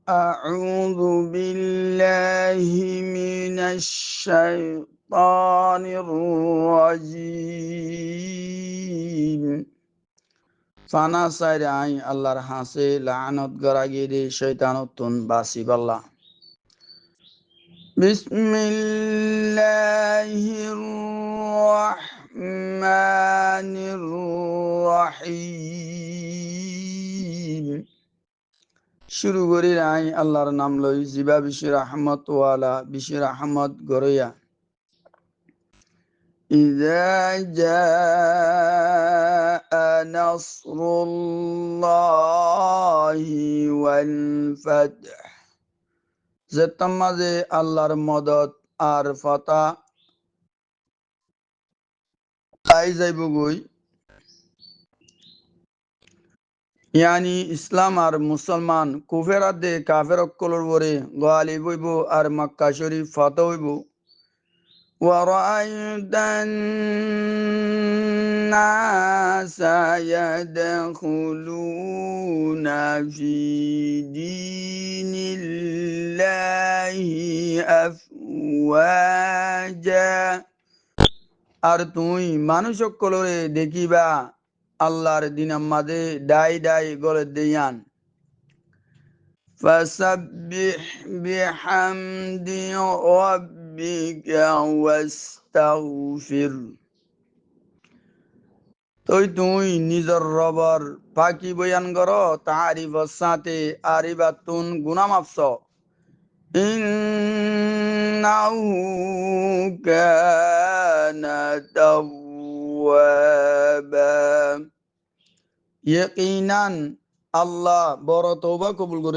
أعوذ بالله من الشيطان الرجيم ফানা সাইরে আই আল্লাহর হাসে লানত গরাগিরে শয়তানতুন বাসিব আল্লাহ বিসমিল্লাহির রহমানির রহিম শুরু করি আই আল্লাহর নাম লই জিবা বিশির আহমদ ওয়ালা বিশির আহমদ গরইয়া إذا جاء نصر الله والفتح যেতাম্মাজে আল্লাহর মদত আর ফতা আই যাইব গই ইয়ানি ইসলাম আর মুসলমান কুফেরাদে কাফের অক্কলর বরে গোয়ালি বইব আর মক্কা শরীফ ফতা হইব ورأيت الناس يدخلون في دين الله أفواجا আর তুই মানুষ সকলরে দেখিবা আল্লাহর দিন আমাদে ডাই ডাই গলে দেয়ান فسبح بحمد ربك واستغفر তুই নিজর রবর পাকি বয়ান কর তারিফ সাথে আরিবাতুন গুনামাফস ইন্নাহু কানা তাওয়াবা ইয়াকিনান আল্লাহ বড় তওবা কবুল করে